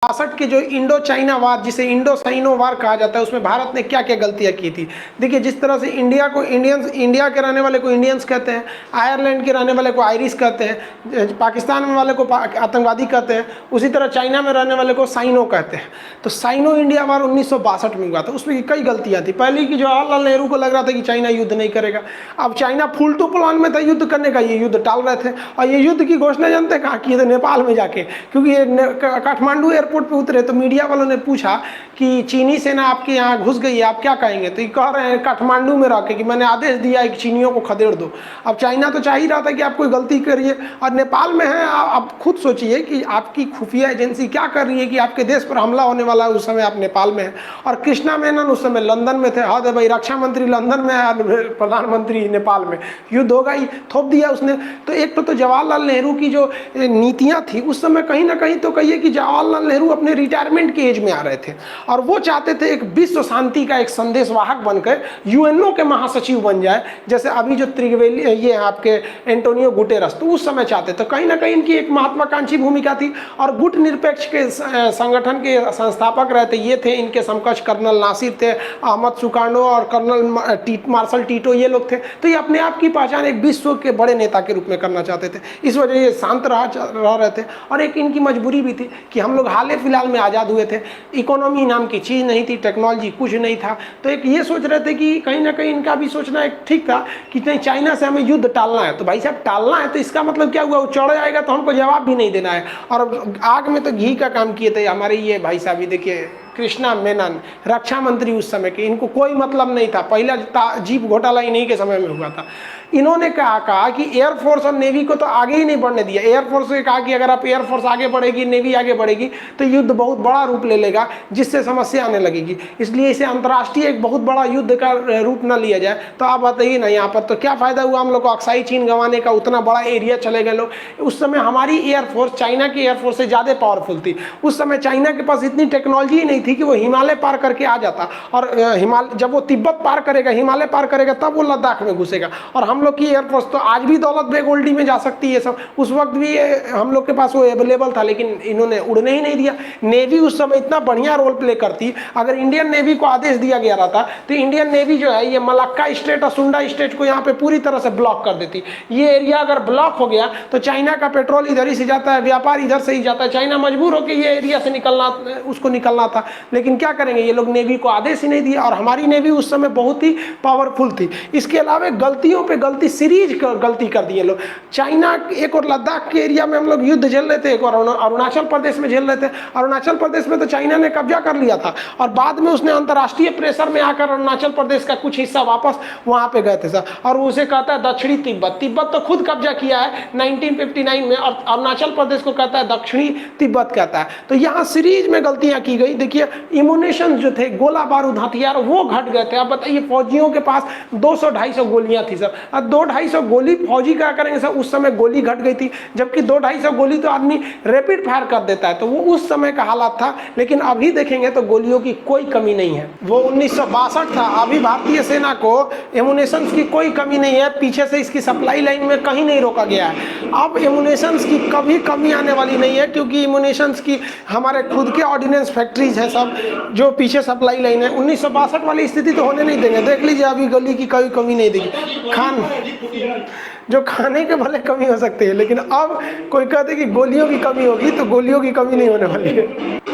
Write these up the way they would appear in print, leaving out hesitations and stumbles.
1962 के जो Indo China war, जिसे इंडो साइनो वार कहा जाता है, उसमें भारत ने क्या क्या गलतियां की थी। देखिए, जिस तरह से इंडिया को इंडियंस, इंडिया के रहने वाले को इंडियंस कहते हैं, आयरलैंड के रहने वाले को आयरिश कहते हैं, पाकिस्तान में वाले को आतंकवादी कहते हैं, उसी तरह चाइना में रहने वाले को साइनो कहते हैं। तो साइनो इंडिया वार 1962 में हुआ था, उसमें कई गलतियां थी। पहली कि जवाहरलाल नेहरू को लग रहा था कि चाइना युद्ध नहीं करेगा। अब चाइना फुल टू प्लान में था युद्ध करने का, ये युद्ध टाल रहे थे। और ये युद्ध की घोषणा जानते हैं कहाँ की थे? नेपाल में जाके। क्योंकि ये काठमांडू एयरपोर्ट पे उतरे तो मीडिया वालों ने पूछा कि चीनी सेना आपके यहाँ घुस गई है, आप क्या कहेंगे? तो ये कह रहे हैं काठमांडू में रह के कि मैंने आदेश दिया है कि चीनियों को खदेड़ दो। अब चाइना तो चाह ही रहा था कि आप कोई गलती करिए, और नेपाल में है। आप खुद सोचिए कि आपकी खुफिया एजेंसी क्या कर रही है कि आपके देश पर हमला होने वाला है, उस समय आप नेपाल में है। और कृष्णा मेनन उस समय लंदन में थे। हद है भाई, रक्षा मंत्री लंदन में है, प्रधानमंत्री नेपाल में। युद्ध होगा ही, थोप दिया उसने। तो एक तो जवाहरलाल नेहरू की जो नीतियां थी उस समय, कहीं ना कहीं तो कहिए कि जवाहरलाल नेहरू अपने रिटायरमेंट के एज में आ रहे थे, और वो चाहते थे एक विश्व शांति का एक संदेशवाहक बनकर यूएनओ के महासचिव बन जाए, जैसे अभी जो त्रिवेली ये आपके एंटोनियो गुटेरस, तो उस समय चाहते। तो कहीं ना कहीं इनकी एक महत्वाकांक्षी भूमिका थी। और गुट निरपेक्ष के संगठन के संस्थापक रहते ये थे, इनके समकक्ष कर्नल नासिर थे, अहमद सुकार्नो और कर्नल मार्शल टीटो, ये लोग थे। तो ये अपने आप की पहचान एक विश्व के बड़े नेता के रूप में करना चाहते थे, इस वजह ये शांत रह रहे थे। और एक इनकी मजबूरी भी थी कि हम लोग हाल फिलहाल में आज़ाद हुए थे, इकोनॉमी नाम की चीज़ नहीं थी, टेक्नोलॉजी कुछ नहीं था। तो एक ये सोच रहे थे कि कहीं ना कहीं इनका भी सोचना एक ठीक था कि नहीं, चाइना से हमें युद्ध टालना है। तो भाई साहब, टालना है तो इसका मतलब क्या हुआ? वो चढ़ जाएगा तो हमको जवाब भी नहीं देना है। और आग में तो घी का काम किए थे हमारे ये भाई साहब। ये देखिए, कृष्णा मेनन रक्षा मंत्री उस समय के, इनको कोई मतलब नहीं था। पहला जीप घोटाला इन्हीं के समय में हुआ था। इन्होंने कहा कि एयरफोर्स और नेवी को तो आगे ही नहीं बढ़ने दिया। एयरफोर्स से कहा कि अगर आप एयरफोर्स आगे बढ़ेगी, नेवी आगे बढ़ेगी, तो युद्ध बहुत बड़ा रूप ले लेगा, जिससे समस्या आने लगेगी। इसलिए इसे अंतर्राष्ट्रीय एक बहुत बड़ा युद्ध का रूप न लिया जाए। तो आप बताइए ना, यहाँ पर तो क्या फायदा हुआ हम लोग को अक्साई चीन गंवाने का? उतना बड़ा एरिया चले गए लोग। उस समय हमारी एयरफोर्स चाइना की एयरफोर्स से ज़्यादा पावरफुल थी। उस समय चाइना के पास इतनी टेक्नोलॉजी ही नहीं थी कि वो हिमालय पार करके आ जाता। और जब वो तिब्बत पार करेगा, हिमालय पार करेगा, तब वो लद्दाख में घुसेगा। और हम लोग की एयरफोर्स तो आज भी दौलत बेग ओल्डी में जा सकती है सब। उस वक्त भी हम लोग के पास वो अवेलेबल था, लेकिन इन्होंने उड़ने ही नहीं दिया। नेवी उस समय इतना बढ़िया रोल प्ले करती। अगर इंडियन नेवी को आदेश दिया गया रहता तो इंडियन नेवी जो है ये मलक्का स्टेट और सुंडा स्टेट को यहाँ पे पूरी तरह से ब्लॉक कर देती। ये एरिया अगर ब्लॉक हो गया तो चाइना का पेट्रोल इधर ही से जाता है, व्यापार इधर से ही जाता है। चाइना मजबूर होकर ये एरिया से उसको निकलना था, लेकिन क्या करेंगे, ये लोग नेवी को आदेश ही नहीं दिया। और हमारी नेवी उस समय बहुत ही पावरफुल थी। इसके अलावा गलतियों पे गलती, सीरीज गलती कर दिए लोग। चाइना एक और लद्दाख के एरिया में हम लोग युद्ध झेल रहे थे, एक और अरुणाचल प्रदेश में झेल रहे थे। अरुणाचल प्रदेश में तो चाइना ने कब्जा कर लिया था, और बाद में उसने अंतर्राष्ट्रीय प्रेशर में आकर अरुणाचल प्रदेश का कुछ हिस्सा वापस वहां पे गए थे सर। और उसे कहता है दक्षिणी तिब्बत। तिब्बत तो खुद कब्जा किया है 1959 में, और अरुणाचल प्रदेश को कहता है दक्षिणी तिब्बत कहता है। तो यहाँ सीरीज में गलतियां की गई। देखिए, इम्यूनेशन जो थे, गोला बारूद हथियार, वो घट गए थे। अब बताइए, फौजियों के पास 200-250 गोलियां थी सर। अब 200-250 गोली फौजी क्या करेंगे सर? उस समय गोली घट गई थी, जबकि 200-250 गोली तो आदमी रैपिड फायर कर देता है। तो वो उस समय का हालात था। लेकिन अभी देखेंगे तो गोलियों की कोई कमी नहीं है। वो 1962 था। अभी भारतीय सेना को एमुनेशन की कोई कमी नहीं है। पीछे से इसकी सप्लाई लाइन में कहीं नहीं रोका गया है। अब एमुनेशन की कभी कमी आने वाली नहीं है, क्योंकि एमुनेशन की हमारे खुद के ऑर्डिनेंस फैक्ट्रीज है सब, जो पीछे सप्लाई लाइन है। 1962 वाली स्थिति तो होने नहीं देंगे। देख लीजिए, अभी गोली की कोई कमी नहीं देगी। जो खाने के भले कमी हो सकती है, लेकिन अब कोई कहते कि गोलियों की कमी होगी, तो गोलियों की कमी नहीं होने वाली है।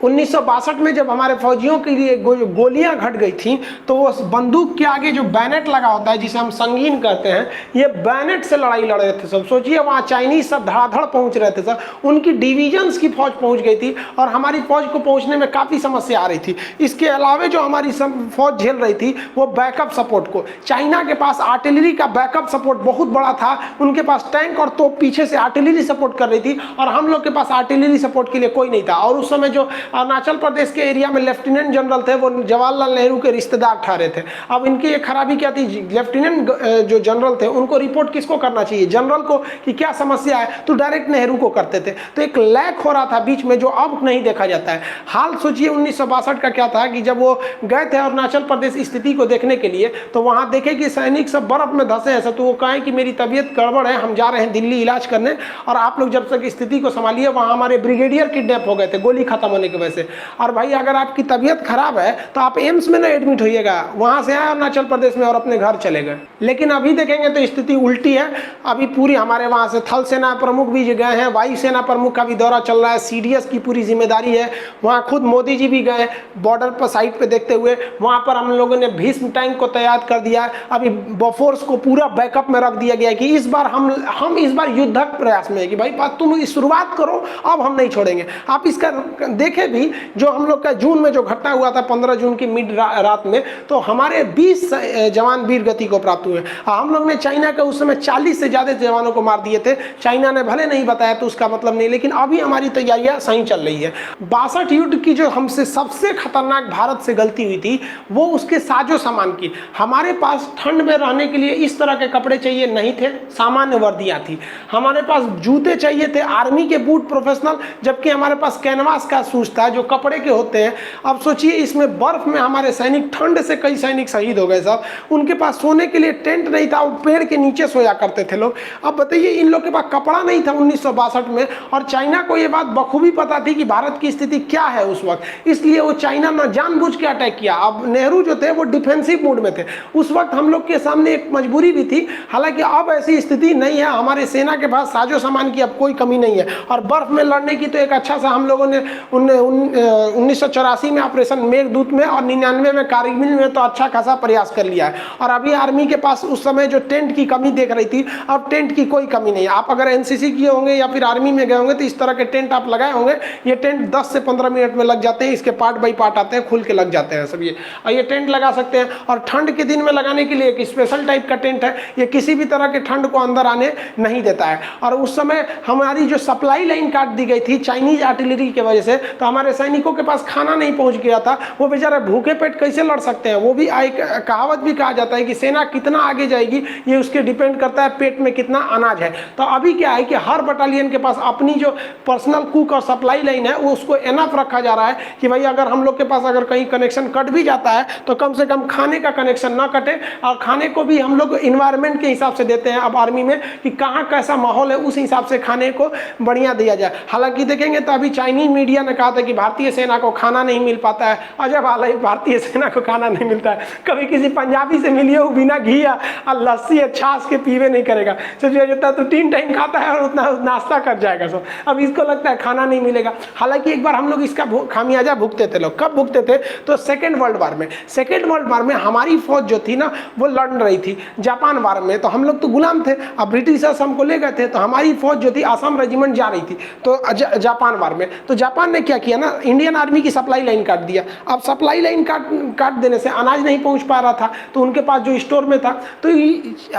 1962 में जब हमारे फौजियों के लिए गोलियां घट गई थी, तो वो बंदूक के आगे जो बैनेट लगा होता है, जिसे हम संगीन कहते हैं, ये बैनेट से लड़ाई लड़ रहे थे सब। सोचिए, वहाँ चाइनीज सब धड़ाधड़ पहुंच रहे थे सर। उनकी डिविजन्स की फौज पहुंच गई थी, और हमारी फौज को पहुंचने में काफ़ी समस्या आ रही थी। इसके अलावा जो हमारी फौज झेल रही थी, वो बैकअप सपोर्ट को, चाइना के पास आर्टिलरी का बैकअप सपोर्ट बहुत बड़ा था। उनके पास टैंक और तोप पीछे से आर्टिलरी सपोर्ट कर रही थी, और हम लोग के पास आर्टिलरी सपोर्ट के लिए कोई नहीं था। और उस समय जो अरुणाचल प्रदेश के एरिया में लेफ्टिनेंट जनरल थे, वो जवाहरलाल नेहरू के रिश्तेदार ठहरे थे। अब इनकी ये खराबी क्या थी, लेफ्टिनेंट जो जनरल थे उनको रिपोर्ट किसको करना चाहिए, जनरल को, कि क्या समस्या है, तो डायरेक्ट नेहरू को करते थे। तो एक लैक हो रहा था बीच में, जो अब नहीं देखा जाता है। हाल सोचिए 1962 का क्या था कि जब वो गए थे अरुणाचल प्रदेश स्थिति को देखने के लिए, तो वहां देखे कि सैनिक सब बर्फ में धंसे हैं। तो वो कहें कि मेरी तबीयत गड़बड़ है, हम जा रहे हैं दिल्ली इलाज करने, और आप लोग जब तक स्थिति को संभालिए। वहां हमारे ब्रिगेडियर किडनैप हो गए थे गोली खत्म होने की वजह से। और भाई अगर आपकी तबीयत खराब है तो आप एम्स में ना एडमिट होइएगा, वहां से आए अरुणाचल प्रदेश में और अपने घर चले गए। लेकिन अभी देखेंगे तो स्थिति उल्टी है। अभी पूरी हमारे वहां से थल सेना प्रमुख भी गए हैं, वायु सेना प्रमुख का भी दौरा चल रहा है, सीडीएस की पूरी जिम्मेदारी है। वहां खुद मोदी जी भी गए बॉर्डर पर साइड पे देखते हुए। वहां पर हम लोगों ने भीष्म टैंक को तैयार कर दिया है। अभी बोफोर्स को पूरा बैकअप में रख दिया गया है कि इस बार हम इस बार युद्धक प्रयास में है कि भाई तुम शुरुआत करो, अब हम नहीं छोड़ेंगे। आप इसका देखें भी, जो हम लोग का जून में जो घटना हुआ था 15 जून की मिड रात में, तो हमारे 20 जवान वीर गति को प्राप्त हुए। हम लोग ने चाइना के उस समय 40 से ज्यादा जवानों को मार दिए थे। चाइना ने भले नहीं बताया तो उसका मतलब नहीं, लेकिन अभी हमारी तैयारियां सही चल रही है। 62 युद्ध की जो हमसे सबसे खतरनाक भारत से गलती हुई थी वो उसके साजो सामान की। हमारे पास ठंड में रहने के लिए इस तरह के कपड़े चाहिए नहीं थे, सामान्य वर्दियां थी। हमारे पास जूते चाहिए थे, आर्मी के बूट प्रोफेशनल, जबकि हमारे पास कैनवास का शूज था जो कपड़े के होते हैं। अब सोचिए इसमें बर्फ में हमारे सैनिक, ठंड से कई सैनिक शहीद हो गए साहब। उनके पास सोने के लिए टेंट नहीं था, वो पेड़ के नीचे सोया करते थे लोग। अब बताइए इन लोग के पास कपड़ा नहीं था 1962 में, और चाइना को ये बात बखूबी पता थी कि भारत की स्थिति क्या है उस वक्त, इसलिए वो चाइना ना जानबूझ के अटैक किया। अब नेहरू जो थे वो डिफेंसिव मूड में थे। उस वक्त हम लोग के सामने एक मजबूरी भी थी, हालांकि अब ऐसी स्थिति नहीं है। हमारे सेना के पास साजो सामान की अब कोई कमी नहीं है, और बर्फ में लड़ने की तो एक अच्छा सा हम लोगों ने 1984 में ऑपरेशन मेघदूत में और 99 में कारगिल में तो अच्छा खासा प्रयास कर लिया है। और अभी आर्मी के पास उस समय जो टेंट की कमी देख रही थी, अब टेंट की कोई कमी नहीं है। आप अगर एनसीसी किए होंगे या फिर आर्मी में गए होंगे तो इस तरह के टेंट आप लगाए होंगे। ये टेंट 10 से 15 मिनट में लग जाते हैं, इसके पार्ट बाई पार्ट आते हैं, खुल के लग जाते हैं सब। ये टेंट लगा सकते हैं, और ठंड के दिन में लगाने के लिए एक स्पेशल टाइप का टेंट है। ये किसी भी तरह के ठंड को अंदर आने नहीं देता है। और उस समय हमारी जो सप्लाई लाइन काट दी गई थी चाइनीज आर्टिलरी की वजह से, तो हमारे सैनिकों के पास खाना नहीं पहुंच गया था। वो बेचारे भूखे पेट कैसे लड़ सकते हैं। वो भी एक कहावत भी कहा जाता है कि सेना कितना आगे जाएगी ये उसके डिपेंड करता है पेट में कितना अनाज है। तो अभी क्या है कि हर बटालियन के पास अपनी जो पर्सनल कुक और सप्लाई लाइन है वो उसको एनफ रखा जा रहा है कि भाई अगर हम लोग के पास अगर कहीं कनेक्शन कट भी जाता है तो कम से कम खाने का कनेक्शन ना कटे। और खाने को भी हम लोग इन्वायरमेंट के हिसाब से देते हैं अब आर्मी में, कि कहाँ कैसा माहौल है उस हिसाब से खाने को बढ़िया दिया जाए। हालांकि देखेंगे तो अभी चाइनीज मीडिया ने कहा था कि भारतीय सेना को खाना नहीं मिल पाता है। अजब हाल है, भारतीय सेना को खाना नहीं मिलता है। कभी किसी पंजाबी से मिलिए वो बिना घी या लस्सी या छाछ के पीवे नहीं करेगा। सोचिए जितना तो 3 टाइम खाता है और उतना नाश्ता कर जाएगा सब। अब इसको लगता है खाना नहीं मिलेगा। हालांकि एक बार हम लोग इसका खामियाजा भुगते थे लोग। कब भुगते थे? तो सेकेंड वर्ल्ड वार में। सेकेंड वर्ल्ड वार में हमारी फौज जो थी ना वो लड़ रही थी जापान वार में, तो हम लोग तो गुलाम थे। अब ब्रिटिशर्स हमको ले गए थे, तो हमारी फौज जो थी असम रेजिमेंट जा रही थी तो जापान वार में। तो जापान ने क्या किया ना, इंडियन आर्मी की सप्लाई लाइन काट दिया। अब सप्लाई लाइन काट देने से अनाज नहीं पहुंच पा रहा था, तो उनके पास जो स्टोर में था, तो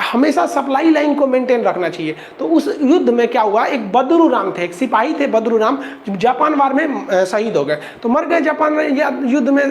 हमेशा सप्लाई लाइन को मेंटेन रखना चाहिए। तो उस युद्ध में क्या हुआ, एक बदरू राम थे, एक सिपाही थे बदरू राम, जापान वार में शहीद हो गए। तो मर गए जापान युद्ध में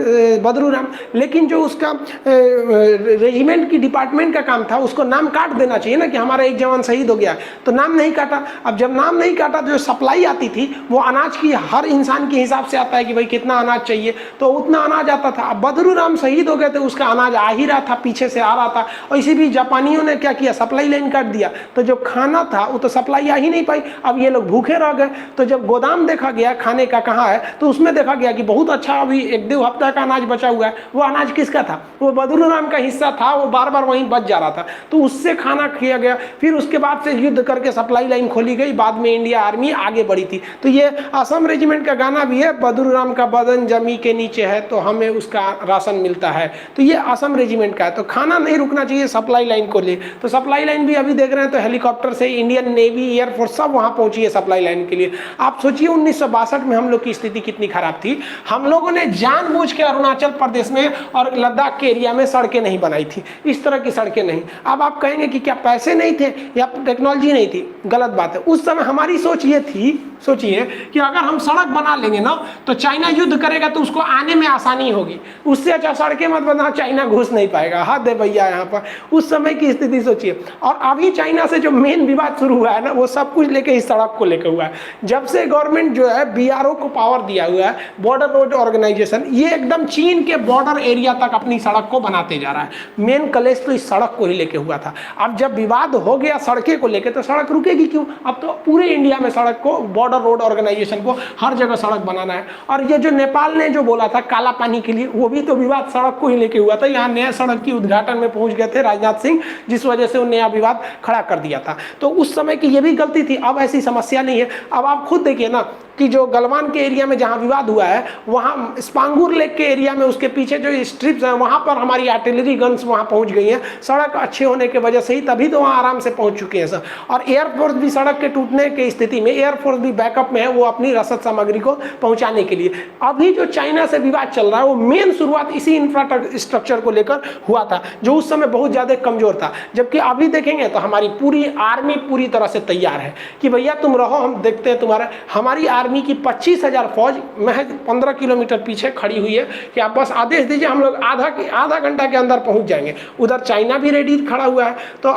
बदरू राम, लेकिन जो उसका रेजिमेंट की डिपार्टमेंट का काम था उसको नाम काट देना चाहिए ना कि हमारा एक जवान शहीद हो गया, तो नाम नहीं काटा। अब जब नाम नहीं काटा तो जो सप्लाई आती थी वो अनाज की हर इंसान के हिसाब से आता है कि भाई कितना अनाज चाहिए, तो उतना अनाज आता था। अब बदरू राम शहीद हो गए थे, उसका अनाज आ ही रहा था, पीछे से आ रहा था, और इसी भी जापानियों ने क्या किया, सप्लाई लाइन काट दिया। तो जो खाना था वो तो सप्लाई आ ही नहीं पाई। अब ये लोग भूखे रह गए। तो जब गोदाम देखा गया खाने का कहाँ है, तो उसमें देखा गया कि बहुत अच्छा अभी 1-2 हफ्ता का अनाज बचा हुआ है। वो अनाज किसका था? वो बदरू राम का हिस्सा था, वो बार बार वहीं बच जा रहा था, तो उससे खाना किया गया। फिर उसके बाद से युद्ध करके सप्लाई लाइन खोली गई, बाद में इंडिया आर्मी आगे बढ़ी थी। तो ये असम रेजिमेंट का गाना भी है, बदरू राम का बदन जमी के नीचे है तो हमें उसका राशन मिलता है। तो ये असम रेजिमेंट का है। तो खाना नहीं रुकना चाहिए सप्लाई लाइन को लिए। तो सप्लाई लाइन भी अभी देख रहे हैं तो हेलीकॉप्टर से इंडियन नेवी एयरफोर्स सब वहां पहुंची है सप्लाई लाइन के लिए। आप सोचिए 1962 में हम लोग की स्थिति कितनी खराब थी। हम लोगों ने जानबूझ के अरुणाचल प्रदेश में और लद्दाख के एरिया में सड़कें नहीं बनाई थी, इस तरह की सड़कें नहीं। अब आप कहेंगे कि क्या पैसे नहीं थे या टेक्नोलॉजी नहीं थी? गलत बात है। उस समय हमारी सोच ये थी सोचिए कि अगर हम सड़क बना लेंगे ना तो चाइना युद्ध करेगा तो उसको आने में आसानी होगी, उससे अच्छा सड़कें मत बना, चाइना घुस नहीं पाएगा। हद है भैया यहाँ पर, उस समय की स्थिति सोचिए। और अभी चाइना से जो मेन विवाद शुरू हुआ है ना, वो सब कुछ लेके इस सड़क को लेकर हुआ है। जब से गवर्नमेंट जो है BRO को पावर दिया हुआ है, बॉर्डर रोड ऑर्गेनाइजेशन, ये एकदम चीन के बॉर्डर एरिया तक अपनी सड़क को बनाते जा रहा है। मेन कलेश तो इस सड़क को ही लेके हुआ था। अब जब विवाद हो गया सड़कें को लेकर तो सड़क रुकेगी क्यों? अब तो पूरे इंडिया में सड़क को, बॉर्डर रोड ऑर्गेनाइजेशन को हर जगह सड़क बनाना है। और ये जो नेपाल ने जो बोला था काला पानी के लिए, वो भी तो विवाद सड़क को ही लेके हुआ था। यहाँ नया सड़क की उद्घाटन में पहुंच गए थे राजनाथ सिंह, जिस वजह से वो नया विवाद खड़ा कर दिया था। तो उस समय की ये भी गलती थी। अब ऐसी समस्या नहीं है। अब आप खुद देखिए ना कि जो गलवान के एरिया में जहां विवाद हुआ है, वहां स्पांगुर लेक के एरिया में उसके पीछे जो स्ट्रिप्स हैं, वहां पर हमारी आर्टिलरी गन्स वहां पहुंच गई हैं। सड़क अच्छे होने की वजह से ही तभी तो वहां आराम से पहुंच चुके हैं सर। और एयरफोर्स भी सड़क के टूटने की स्थिति में एयरफोर्स भी बैकअप में है, वो अपनी रसद सामग्री को पहुंचाने के लिए। अभी जो चाइना से विवाद चल रहा है, वो मेन शुरुआत इसी इंफ्रास्ट्रक्चर को लेकर हुआ था, जो उस समय बहुत ज्यादा कमजोर था। जबकि अभी देखेंगे तो हमारी पूरी आर्मी पूरी तरह से तैयार है कि भैया तुम रहो, हम देखते हैं तुम्हारा। हमारी आर्मी की 25,000 फौज महज 15 किलोमीटर पीछे खड़ी हुई है कि आप बस आदेश दीजिए, हम लोग आधा घंटा के अंदर पहुंच जाएंगे। उधर चाइना भी रेडी खड़ा हुआ है, तो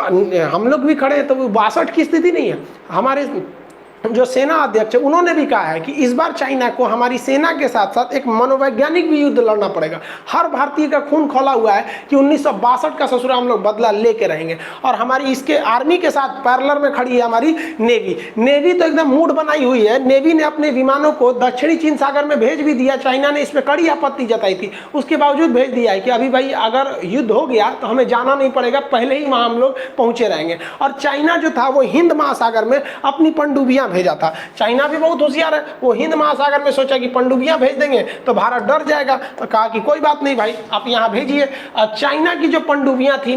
हम लोग भी खड़े हैं। तो 62 की स्थिति नहीं है। हमारे जो सेना अध्यक्ष है उन्होंने भी कहा है कि इस बार चाइना को हमारी सेना के साथ साथ एक मनोवैज्ञानिक भी युद्ध लड़ना पड़ेगा। हर भारतीय का खून खौला हुआ है कि 1962 का ससुरा हम लोग बदला लेके रहेंगे। और हमारी इसके आर्मी के साथ पैरेलल में खड़ी है हमारी नेवी। नेवी तो एकदम मूड बनाई हुई है। नेवी ने अपने विमानों को दक्षिणी चीन सागर में भेज भी दिया। चाइना ने इसमें कड़ी आपत्ति जताई थी, उसके बावजूद भेज दिया है कि अभी भाई अगर युद्ध हो गया तो हमें जाना नहीं पड़ेगा, पहले ही वहाँ हम लोग पहुँचे रहेंगे। और चाइना जो था वो हिंद महासागर में अपनी पनडुब्बियां भेजा था। चाइना भी बहुत होशियार है, वो हिंद महासागर में सोचा कि पनडुब्बियां भेज देंगे तो भारत डर जाएगा, तो कहा कि कोई बात नहीं भाई, आप यहाँ भेजिए। चाइना की जो पनडुब्बियां थी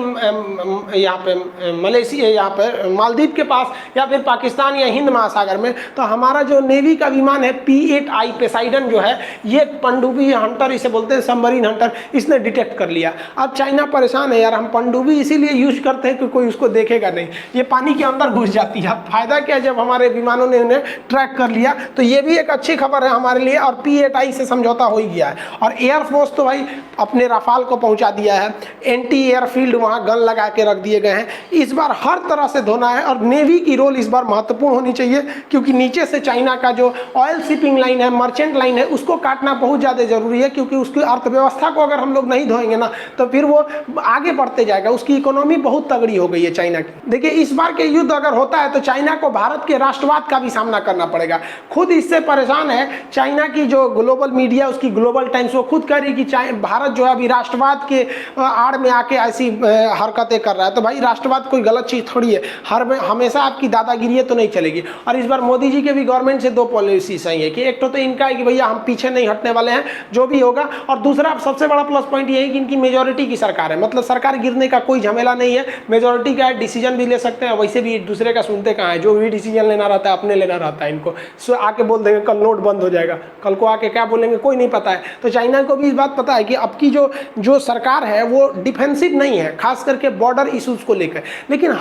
यहाँ पे मलेशिया, यहाँ पे मालदीव के पास या फिर पाकिस्तान या हिंद महासागर में, तो हमारा जो नेवी का विमान है P-8I पोसाइडन जो है, ये पनडुब्बी हंटर इसे बोलते हैं, सबमरीन हंटर, इसने डिटेक्ट कर लिया। अब चाइना परेशान है, यार हम पनडुब्बी इसीलिए यूज करते हैं कि कोई उसको देखेगा नहीं, ये पानी के अंदर घुस जाती है। फायदा क्या, जब हमारे विमानों ने उन्हें ट्रैक कर लिया, तो ये भी एक अच्छी खबर है हमारे लिए। और P-8I से समझौता हो ही गया है। और एयरफोर्स तो भाई अपने राफाल को पहुंचा दिया है, एंटी एयरफील्ड वहां गन लगा के रख दिए गए हैं। इस बार हर तरह से धोना है। और नेवी की रोल इस बार महत्वपूर्ण होनी चाहिए, क्योंकि नीचे से चाइना का जो ऑयल शिपिंग लाइन है, मर्चेंट लाइन है, उसको काटना बहुत ज़्यादा जरूरी है। क्योंकि उसकी अर्थव्यवस्था को अगर हम लोग नहीं धोएंगे ना, तो फिर वो आगे बढ़ते जाएगा। उसकी इकोनॉमी बहुत तगड़ी हो गई है चाइना की। देखिए, इस बार के युद्ध अगर होता है तो चाइना को भारत के राष्ट्रवाद का भी सामना करना पड़ेगा। खुद इससे परेशान है चाइना की जो ग्लोबल मीडिया, उसकी ग्लोबल टाइम्स, वो खुद कह रही कि भारत जो है अभी राष्ट्रवाद के आड़ में आके ऐसी हरकतें कर रहा है। तो भाई राष्ट्रवाद कोई गलत चीज थोड़ी है, हमेशा आपकी दादागिरी तो नहीं चलेगी। और इस बार मोदी जी के भी गवर्नमेंट से दो पॉलिसी सही है कि एक तो इनका है कि भैया हम पीछे नहीं हटने वाले हैं जो भी होगा, और दूसरा सबसे बड़ा प्लस पॉइंट ये है कि इनकी मेजोरिटी की सरकार है। मतलब सरकार गिरने का कोई झमेला नहीं है, मेजोरिटी का डिसीजन भी ले सकते हैं। वैसे भी दूसरे का सुनते कहाँ है, जो भी डिसीजन लेना रहता है अपने लेना रहता है इनको। आके बोल देंगे कल नोट बंद हो जाएगा, कल को आके क्या बोलेंगे कोई नहीं पता है। तो चाइना को भी इस बात पता है कि अब की जो सरकार है वो डिफेंसिव नहीं है, खास करके बॉर्डर इश्यूज को लेकर। लेकिन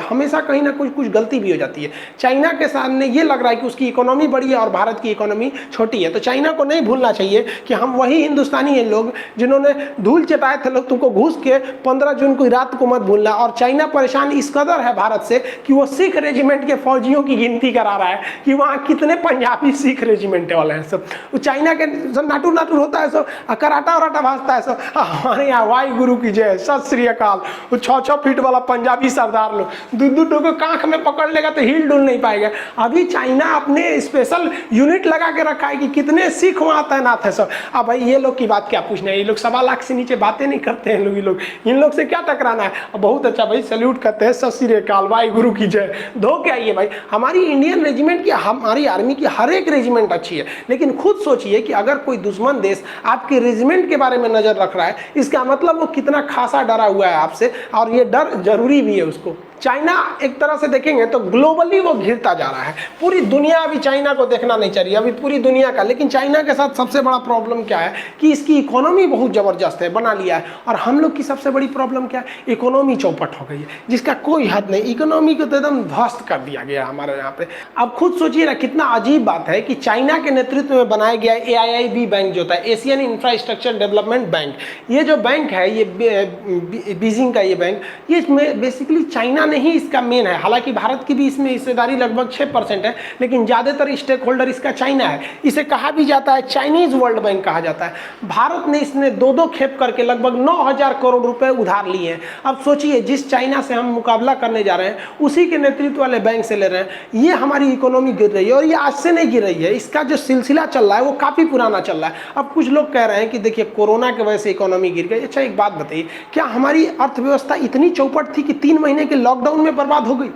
हमेशा कहीं ना कुछ गलती भी हो जाती है। चाइना के सामने ये लग रहा है कि उसकी इकोनॉमी बड़ी है और भारत की इकोनॉमी छोटी है। तो चाइना को नहीं भूलना चाहिए कि हम वही हिंदुस्तानी हैं लोग जिन्होंने धूल चटाए थे लोग तुमको घुस के 15 जून को रात को मत भूलना। और चाइना परेशान इस कदर है भारत से कि वो सिख रेजिमेंट के फौजियों की गिनती करा रहा है कि वहाँ कितने पंजाबी सिख रेजिमेंट वाले हैं सब। चाइना के सब नाटू नाटू होता है, सब कराटा वराटा भाजता है सब। हमारे यहाँ वाई गुरु की जय, सत श्री अकाल। वो 6-6 फीट वाला पंजाबी सरदार लोग दूध को कांख में पकड़ लेगा तो हिल डुल नहीं पाएगा। अभी चाइना अपने स्पेशल यूनिट लगा के रखा है कि कितने सिख वहाँ तैनात है सब। अब भाई ये लोग की बात क्या पूछना है, ये लोग 1.25 लाख से नीचे बातें नहीं करते हैं लोग। ये लोग इन लोग से क्या टकराना है। बहुत अच्छा भाई, सैल्यूट करते हैं, सत श्री अकाल, वाई गुरु की जय। धो के आइए भाई, हमारी इंडियन रेजिमेंट की, हमारी आर्मी की हर एक रेजिमेंट अच्छी है। लेकिन खुद सोचिए कि अगर कोई दुश्मन देश आपके रेजिमेंट के बारे में नजर रख रहा है, इसका मतलब वो कितना खासा डरा हुआ है आपसे, और ये डर जरूरी भी है उसको। चाइना एक तरह से देखेंगे तो ग्लोबली वो घिरता जा रहा है। पूरी दुनिया अभी चाइना को देखना नहीं चाह रही, अभी पूरी दुनिया का। लेकिन चाइना के साथ सबसे बड़ा प्रॉब्लम क्या है कि इसकी इकोनॉमी बहुत ज़बरदस्त है, बना लिया है। और हम लोग की सबसे बड़ी प्रॉब्लम क्या है, इकोनॉमी चौपट हो गई है, जिसका कोई हद नहीं। इकोनॉमी को तो एकदम ध्वस्त कर दिया गया हमारे यहाँ पे। अब खुद सोचिए ना, कितना अजीब बात है कि चाइना के नेतृत्व में बनाया गया AIIB बैंक जो था, एशियन इंफ्रास्ट्रक्चर डेवलपमेंट बैंक, ये जो बैंक है, ये बीजिंग का ये बैंक, ये इसमें बेसिकली चाइना नहीं इसका मेन है। हालांकि भारत की भी इसमें हिस्सेदारी लगभग 6% है, लेकिन ज़्यादातर स्टेक होल्डर इसका चाइना है। इसे कहा भी जाता है चाइनीज वर्ल्ड बैंक कहा जाता है। भारत ने इसमें दो खेप करके लगभग 9,000 करोड़ रुपए उधार लिए हैं। अब सोचिए, जिस चाइना से हम मुकाबला करने जा रहे हैं, उसी के नेतृत्व वाले बैंक से ले रहे हैं। ये हमारी इकोनॉमी गिर रही है, और ये आज से नहीं गिर रही है, इसका जो सिलसिला चल रहा है वो काफ़ी पुराना चल रहा है। अब कुछ लोग कह रहे हैं कि देखिए कोरोना की वजह से इकोनॉमी गिर गई। अच्छा, एक बात बताइए, क्या हमारी अर्थव्यवस्था इतनी चौपट थी कि 3 महीने के लॉकडाउन में बर्बाद हो गई?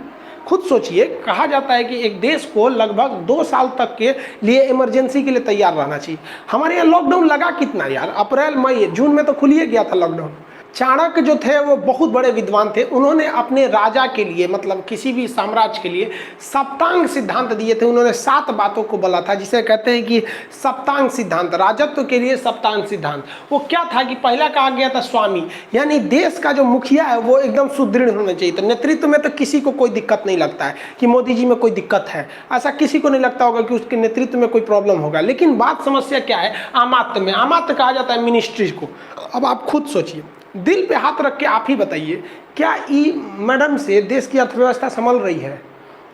खुद सोचिए, कहा जाता है कि एक देश को लगभग 2 साल तक के लिए इमरजेंसी के लिए तैयार रहना चाहिए। हमारे यहाँ लॉकडाउन लगा कितना यार, अप्रैल मई जून में तो खुल ही गया था लॉकडाउन। चाणक्य जो थे वो बहुत बड़े विद्वान थे, उन्होंने अपने राजा के लिए, मतलब किसी भी साम्राज्य के लिए सप्तांग सिद्धांत दिए थे। उन्होंने 7 बातों को बोला था, जिसे कहते हैं कि सप्तांग सिद्धांत, राजत्व के लिए सप्तांग सिद्धांत। वो क्या था कि पहला कहा गया था स्वामी, यानी देश का जो मुखिया है वो एकदम सुदृढ़ होना चाहिए। तो नेतृत्व में तो किसी को कोई दिक्कत नहीं लगता है कि मोदी जी में कोई दिक्कत है, ऐसा किसी को नहीं लगता होगा कि उसके नेतृत्व में कोई प्रॉब्लम होगा। लेकिन बात समस्या क्या है, आमात्य में। आमात्य कहा जाता है मिनिस्ट्रीज को। अब आप खुद सोचिए, दिल पे हाथ रख के आप ही बताइए, क्या ई मैडम से देश की अर्थव्यवस्था संभल रही है?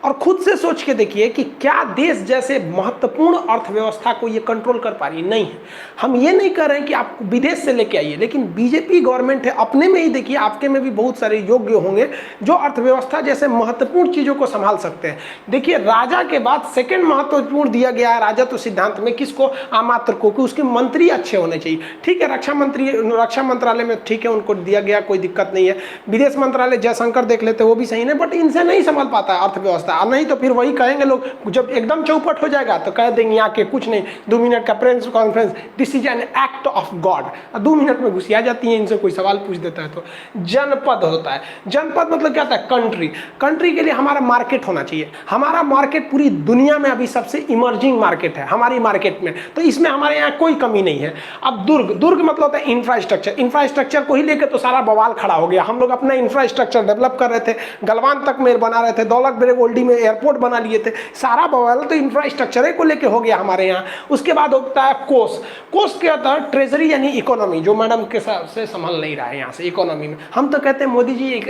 और खुद से सोच के देखिए कि क्या देश जैसे महत्वपूर्ण अर्थव्यवस्था को ये कंट्रोल कर पा रही है? नहीं है। हम ये नहीं कर रहे हैं कि आप विदेश से लेके आइए, लेकिन बीजेपी गवर्नमेंट है, अपने में ही देखिए, आपके में भी बहुत सारे योग्य होंगे जो अर्थव्यवस्था जैसे महत्वपूर्ण चीज़ों को संभाल सकते हैं। देखिए, राजा के बाद सेकेंड महत्वपूर्ण दिया गया है राजत्व सिद्धांत में किसको? आमात्र को, कि उसके मंत्री अच्छे होने चाहिए। ठीक है, रक्षा मंत्रालय में ठीक है, उनको दिया गया, कोई दिक्कत नहीं है। विदेश मंत्रालय जयशंकर देख लेते, वो भी सही नहीं, बट इनसे नहीं संभाल पाता है अर्थव्यवस्था। नहीं तो फिर वही कहेंगे लोग, जब एकदम चौपट हो जाएगा तो कह देंगे यहाँ के कुछ नहीं, 2 मिनट का press conference, this is an act of God. 2 minute में घुसिया जाती है, इनसे कोई सवाल पूछ देता है तो। जनपद होता है, जनपद मतलब क्या होता है? कंट्री। कंट्री के लिए हमारा मार्केट होना चाहिए। हमारा मार्केट पूरी दुनिया में अभी सबसे इमर्जिंग मार्केट है हमारी मार्केट में, तो इसमें हमारे यहाँ कोई कमी नहीं है। अब दुर्ग, दुर्ग मतलब होता है इंफ्रास्ट्रक्चर। इंफ्रास्ट्रक्चर को ही लेकर तो सारा बवाल खड़ा हो गया। हम लोग अपना इंफ्रास्ट्रक्चर डेवलप कर रहे थे, गलवान तक में बना रहे थे, दौलत बेग ओल्डी में एयरपोर्ट बना लिए थे, सारा बवाल तो इंफ्रास्ट्रक्चर को लेके हो गया हमारे यहाँ। उसके बाद होता है कोष। कोष क्या होता है? ट्रेजरी, यानी इकोनॉमी, जो मैडम के साथ से संभल नहीं रहा है यहाँ से इकोनॉमी में। हम तो कहते हैं मोदी जी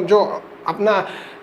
जो अपना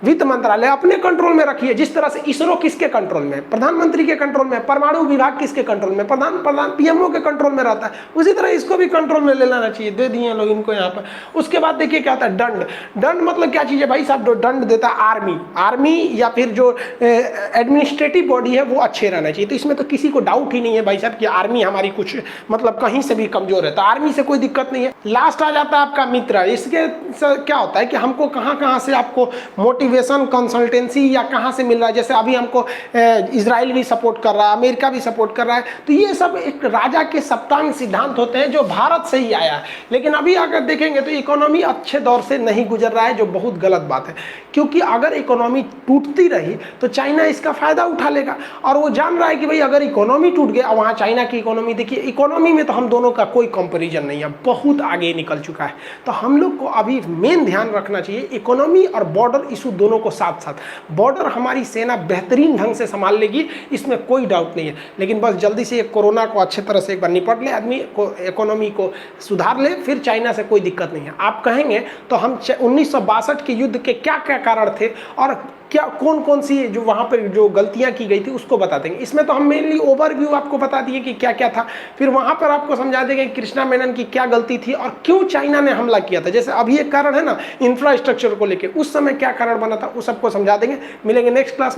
वित्त मंत्रालय अपने कंट्रोल में रखिए। जिस तरह से इसरो किसके कंट्रोल में? प्रधानमंत्री के कंट्रोल में। परमाणु विभाग किसके कंट्रोल में? प्रधान पीएमओ के कंट्रोल में रहता है। उसी तरह इसको भी कंट्रोल में ले लेना चाहिए। दे दिए लोग इनको यहाँ पर। उसके बाद देखिए क्या होता है? दंड। दंड मतलब क्या चीज़ है भाई साहब? दंड देता है आर्मी। आर्मी या फिर जो एडमिनिस्ट्रेटिव बॉडी है वो अच्छे रहना चाहिए। तो इसमें तो किसी को डाउट ही नहीं है भाई साहब कि आर्मी हमारी कुछ मतलब कहीं से भी कमजोर है, तो आर्मी से कोई दिक्कत नहीं है। लास्ट आ जाता है आपका मित्र। इसके क्या होता है कि हमको कहाँ से आपको मोटिवेशन, कंसल्टेंसी या कहाँ से मिल रहा है। जैसे अभी हमको इजराइल भी सपोर्ट कर रहा है, अमेरिका भी सपोर्ट कर रहा है। तो ये सब एक राजा के सप्तांग सिद्धांत होते हैं जो भारत से ही आया है। लेकिन अभी अगर देखेंगे तो इकोनॉमी अच्छे दौर से नहीं गुजर रहा है, जो बहुत गलत बात है। क्योंकि अगर इकोनॉमी टूटती रही तो चाइना इसका फायदा उठा लेगा, और वो जान रहा है कि भाई अगर इकोनॉमी टूट गया, वहाँ चाइना की इकोनॉमी देखिए, इकोनॉमी में तो हम दोनों का कोई कंपेरिजन नहीं है, बहुत आगे निकल चुका है। तो हम लोग को अभी मेन ध्यान रखना चाहिए इकोनॉमी और बॉर्डर इशू दोनों को साथ साथ। बॉर्डर हमारी सेना बेहतरीन ढंग से संभाल लेगी, इसमें कोई डाउट नहीं है। लेकिन बस जल्दी से कोरोना को अच्छे तरह से एक बार निपट ले आदमी को, इकोनॉमी को सुधार ले, फिर चाइना से कोई दिक्कत नहीं है। आप कहेंगे तो हम 1962 के युद्ध के क्या क्या कारण थे और क्या कौन कौन सी जो वहाँ पर जो गलतियाँ की गई थी उसको बता देंगे। इसमें तो हम मेनली ओवरव्यू आपको बता दिए कि क्या क्या था, फिर वहाँ पर आपको समझा देंगे कृष्णा मेनन की क्या गलती थी और क्यों चाइना ने हमला किया था। जैसे अभी एक कारण है ना इंफ्रास्ट्रक्चर को लेके, उस समय क्या कारण बना था, उस सबको समझा देंगे। मिलेंगे नेक्स्ट क्लास।